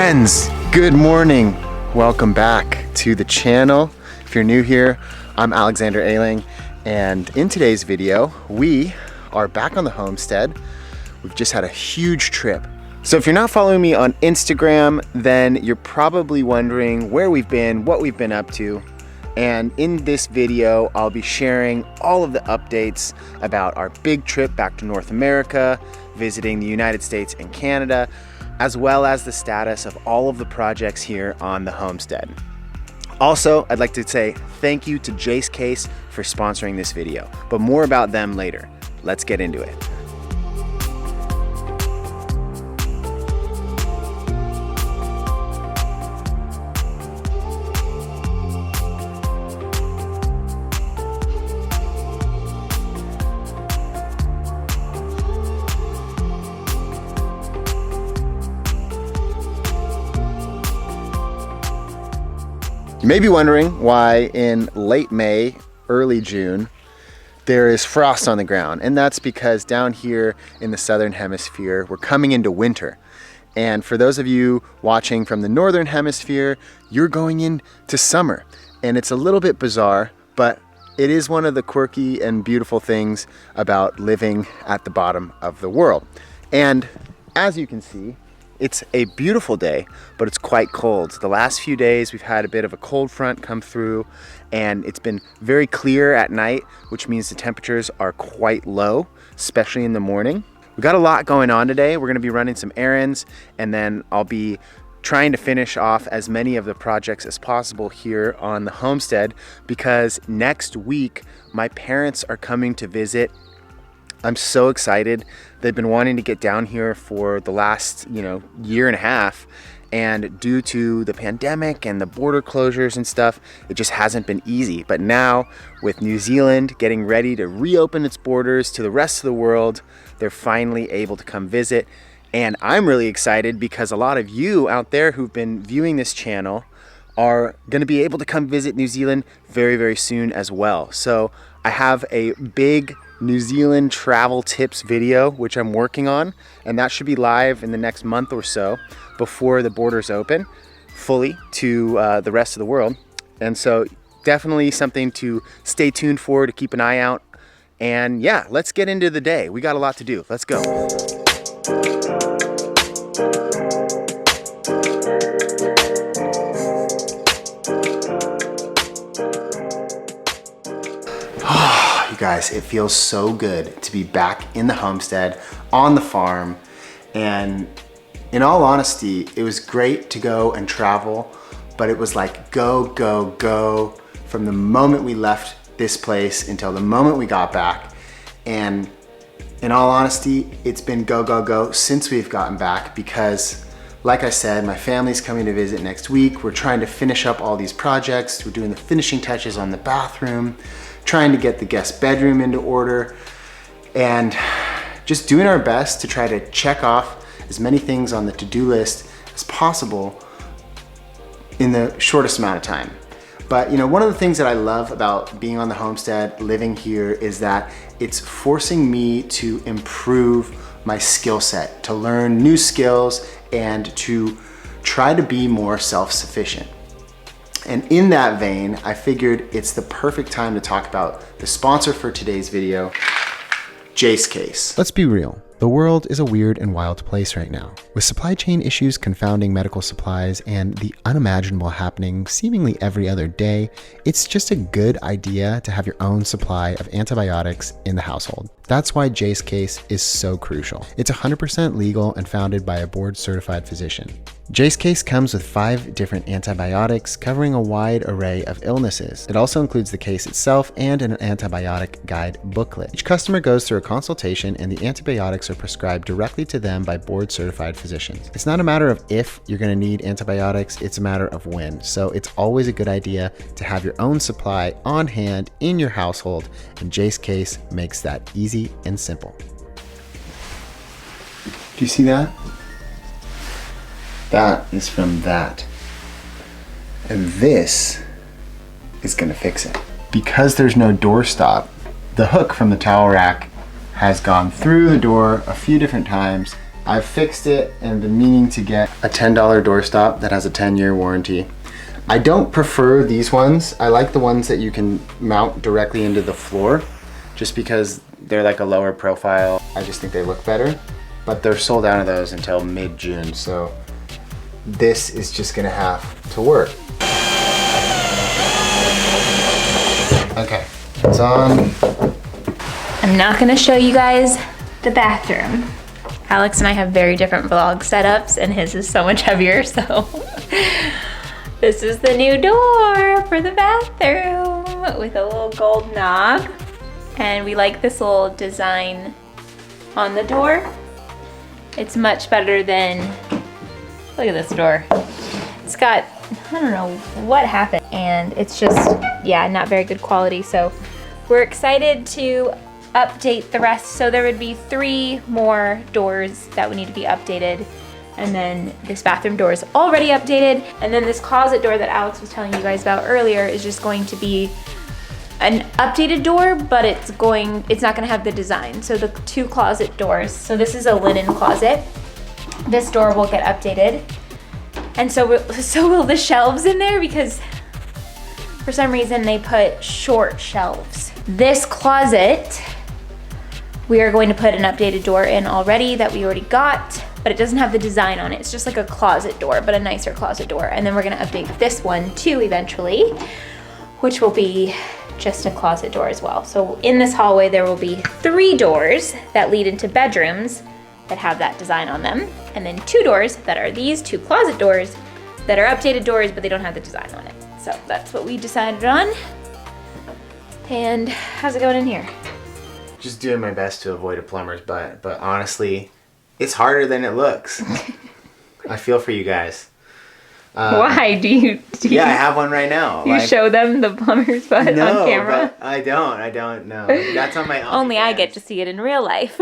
Friends, good morning. Welcome back to the channel. If you're new here, I'm Alexander Ayling, and in today's video, we are back on the homestead. We've just had a huge trip. So if you're not following me on Instagram, then you're probably wondering where we've been, what we've been up to. And in this video, I'll be sharing all of the updates about our big trip back to North America, visiting the United States and Canada, as well as the status of all of the projects here on the homestead. Also, I'd like to say thank you to Jace Case for sponsoring this video, but more about them later. Let's get into it. You may be wondering why in late May, early June, there is frost on the ground. And that's because down here in the southern hemisphere, we're coming into winter. And for those of you watching from the northern hemisphere, you're going into summer. And it's a little bit bizarre, but it is one of the quirky and beautiful things about living at the bottom of the world. And as you can see, it's a beautiful day, but it's quite cold. The last few days we've had a bit of a cold front come through, and it's been very clear at night, which means the temperatures are quite low, especially in the morning. We've got a lot going on today. We're gonna be running some errands, and then I'll be trying to finish off as many of the projects as possible here on the homestead, because next week my parents are coming to visit. I'm so excited. They've been wanting to get down here for the last, year and a half. And due to the pandemic and the border closures and stuff, it just hasn't been easy. But now with New Zealand getting ready to reopen its borders to the rest of the world, they're finally able to come visit. And I'm really excited because a lot of you out there who've been viewing this channel are going to be able to come visit New Zealand very, very soon as well. So I have a big New Zealand travel tips video, which I'm working on, and that should be live in the next month or so before the borders open fully to the rest of the world. And so definitely something to stay tuned for, to keep an eye out. And yeah, let's get into the day. We got a lot to do. Let's go. Guys, it feels so good to be back in the homestead, on the farm, and in all honesty, it was great to go and travel, but it was like go, go, go from the moment we left this place until the moment we got back. And in all honesty, it's been go, go, go since we've gotten back, because like I said, my family's coming to visit next week. We're trying to finish up all these projects. We're doing the finishing touches on the bathroom, trying to get the guest bedroom into order, and just doing our best to try to check off as many things on the to-do list as possible in the shortest amount of time. But one of the things that I love about being on the homestead, living here, is that it's forcing me to improve my skill set, to learn new skills, and to try to be more self-sufficient. And in that vein, I figured it's the perfect time to talk about the sponsor for today's video, Jace Case. Let's be real. The world is a weird and wild place right now. With supply chain issues confounding medical supplies and the unimaginable happening seemingly every other day, it's just a good idea to have your own supply of antibiotics in the household. That's why Jace Case is so crucial. It's 100% legal and founded by a board-certified physician. Jace Case comes with 5 different antibiotics covering a wide array of illnesses. It also includes the case itself and an antibiotic guide booklet. Each customer goes through a consultation, and the antibiotics are prescribed directly to them by board-certified physicians. It's not a matter of if you're going to need antibiotics, it's a matter of when. So it's always a good idea to have your own supply on hand in your household, and Jace Case makes that easy and simple. Do you see that? That is from that. And this is gonna fix it. Because there's no doorstop, the hook from the towel rack has gone through the door a few different times I've fixed it and been meaning to get a $10 doorstop that has a 10-year warranty. I don't prefer these ones. I like the ones that you can mount directly into the floor just because they're like a lower profile. I just think they look better, but they're sold out of those until mid-June. So this is just gonna have to work. Okay, it's on. I'm not gonna show you guys the bathroom. Alex and I have very different vlog setups and his is so much heavier, so. This is the new door for the bathroom with a little gold knob. And we like this little design on the door. It's much better than, look at this door. It's got, I don't know what happened. And it's just, yeah, not very good quality. So we're excited to update the rest. So there would be 3 more doors that would need to be updated. And then this bathroom door is already updated. And then this closet door that Alex was telling you guys about earlier is just going to be an updated door, but it's not gonna have the design. So the 2 closet doors. So this is a linen closet. This door will get updated. And so will the shelves in there, because for some reason they put short shelves. This closet, we are going to put an updated door in already that we already got, but it doesn't have the design on it. It's just like a closet door, but a nicer closet door. And then we're gonna update this one too eventually, which will be just a closet door as well. So in this hallway, there will be 3 doors that lead into bedrooms that have that design on them. And then 2 doors that are these 2 closet doors that are updated doors, but they don't have the design on it. So that's what we decided on. And how's it going in here? Just doing my best to avoid a plumber's butt, but honestly, it's harder than it looks. I feel for you guys. Why? Do you yeah, I have one right now. You show them the plumber's butt on camera? But I don't know. That's on my OnlyFans. Only I get to see it in real life.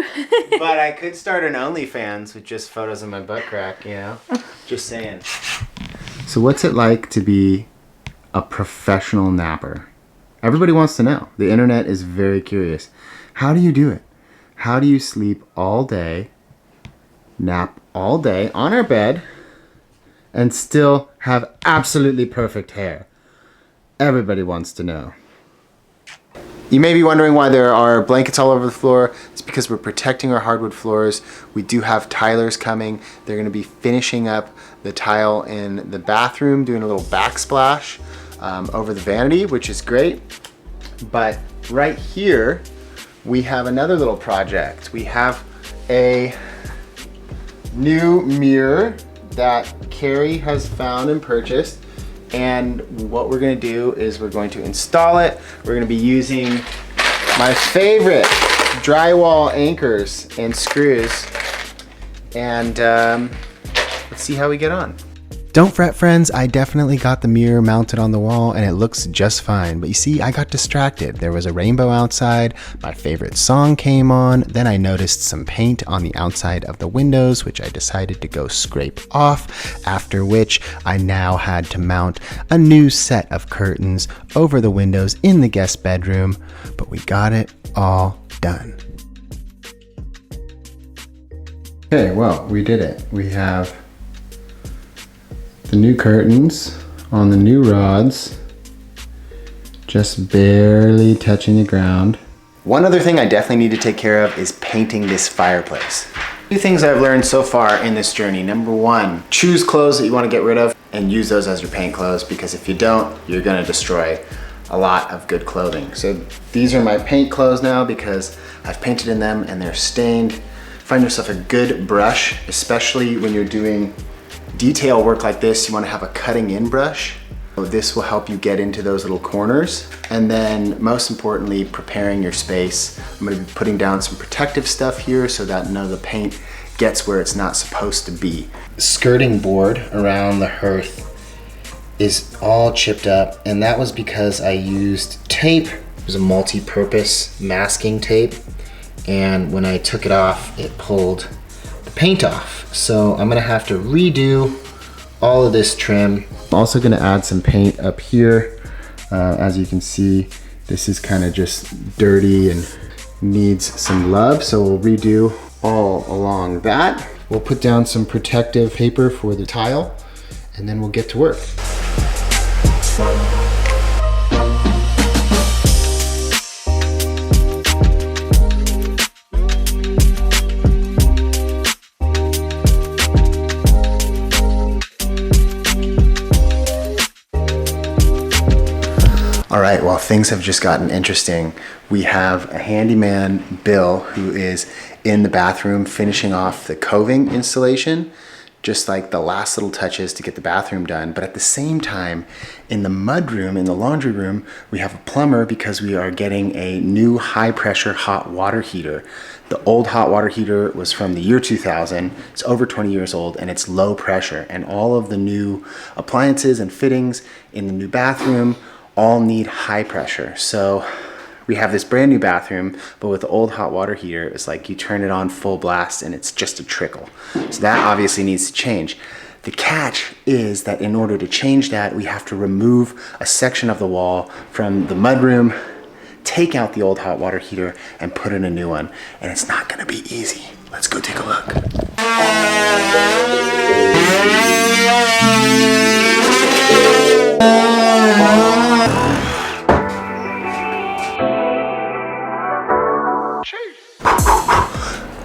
But I could start an OnlyFans with just photos of my butt crack, you know? Just saying. So what's it like to be a professional napper? Everybody wants to know. The internet is very curious. How do you do it? How do you sleep all day, nap all day on our bed, and still have absolutely perfect hair? Everybody wants to know. You may be wondering why there are blankets all over the floor. It's because we're protecting our hardwood floors. We do have tilers coming. They're gonna be finishing up the tile in the bathroom, doing a little backsplash over the vanity, which is great. But right here, we have another little project. We have a new mirror that Carrie has found and purchased. And what we're gonna do is we're going to install it. We're gonna be using my favorite drywall anchors and screws. And let's see how we get on. Don't fret, friends, I definitely got the mirror mounted on the wall and it looks just fine. But you see, I got distracted. There was a rainbow outside, my favorite song came on, then I noticed some paint on the outside of the windows, which I decided to go scrape off, after which I now had to mount a new set of curtains over the windows in the guest bedroom, but we got it all done. Okay, well, we did it. We have the new curtains on the new rods, just barely touching the ground. One other thing I definitely need to take care of is painting this fireplace. 2 things I've learned so far in this journey. Number 1, choose clothes that you want to get rid of and use those as your paint clothes, because if you don't, you're going to destroy a lot of good clothing. So these are my paint clothes now because I've painted in them and they're stained. Find yourself a good brush, especially when you're doing detail work like this. You want to have a cutting in brush. This will help you get into those little corners. And then most importantly, preparing your space. I'm going to be putting down some protective stuff here so that none of the paint gets where it's not supposed to be. The skirting board around the hearth is all chipped up, and that was because I used tape. It was a multi-purpose masking tape, and when I took it off, it pulled the paint off. So I'm gonna have to redo all of this trim. I'm also gonna add some paint up here. As you can see, this is kind of just dirty and needs some love, so we'll redo all along that. We'll put down some protective paper for the tile, and then we'll get to work. All right, well, things have just gotten interesting. We have a handyman, Bill, who is in the bathroom finishing off the coving installation, just like the last little touches to get the bathroom done. But at the same time, in the mudroom, in the laundry room, we have a plumber because we are getting a new high pressure hot water heater. The old hot water heater was from the year 2000. It's over 20 years old and it's low pressure. And all of the new appliances and fittings in the new bathroom all need high pressure. So we have this brand new bathroom, but with the old hot water heater, it's like you turn it on full blast and it's just a trickle. So that obviously needs to change. The catch is that in order to change that, we have to remove a section of the wall from the mudroom, take out the old hot water heater and put in a new one. And it's not gonna be easy. Let's go take a look.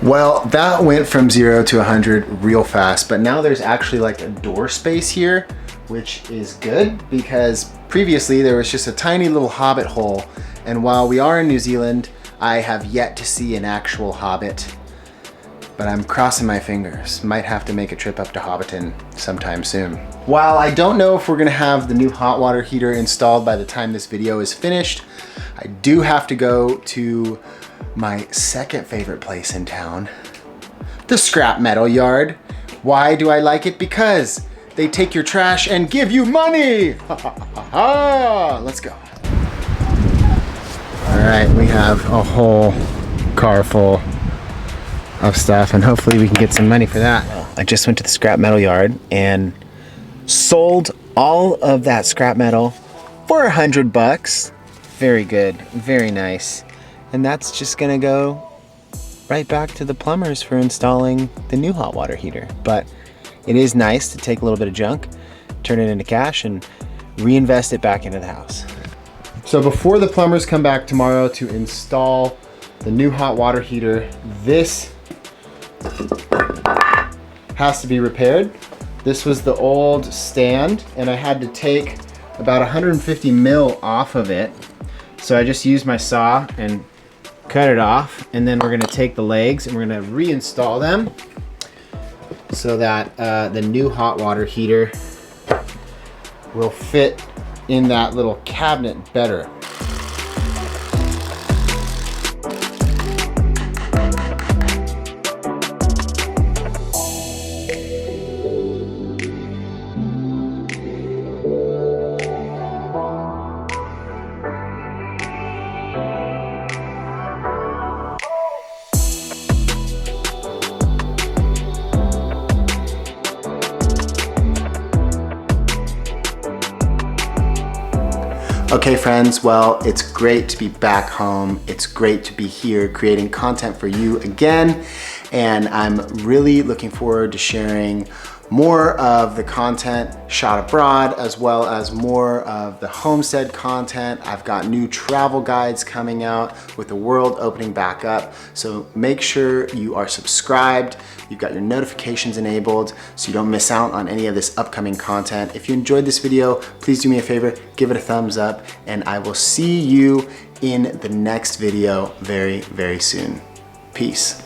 Well, that went from 0 to 100 real fast, but now there's actually like a door space here, which is good because previously there was just a tiny little hobbit hole. And while we are in New Zealand, I have yet to see an actual hobbit, but I'm crossing my fingers. Might have to make a trip up to Hobbiton sometime soon. While I don't know if we're gonna have the new hot water heater installed by the time this video is finished, I do have to go to my second favorite place in town, the scrap metal yard. Why do I like it? Because they take your trash and give you money. Let's go. All right, we have a whole car full of stuff and hopefully we can get some money for that. I just went to the scrap metal yard and sold all of that scrap metal for $100. Very good, very nice. And that's just gonna go right back to the plumbers for installing the new hot water heater. But it is nice to take a little bit of junk, turn it into cash and reinvest it back into the house. So before the plumbers come back tomorrow to install the new hot water heater, this has to be repaired. This was the old stand and I had to take about 150 mil off of it. So I just used my saw and cut it off, and then we're gonna take the legs and we're gonna reinstall them so that the new hot water heater will fit in that little cabinet better. Okay friends, well, it's great to be back home. It's great to be here creating content for you again. And I'm really looking forward to sharing more of the content shot abroad, as well as more of the homestead content. I've got new travel guides coming out with the world opening back up. So make sure you are subscribed. You've got your notifications enabled so you don't miss out on any of this upcoming content. If you enjoyed this video, please do me a favor, give it a thumbs up, and I will see you in the next video very, very soon. Peace.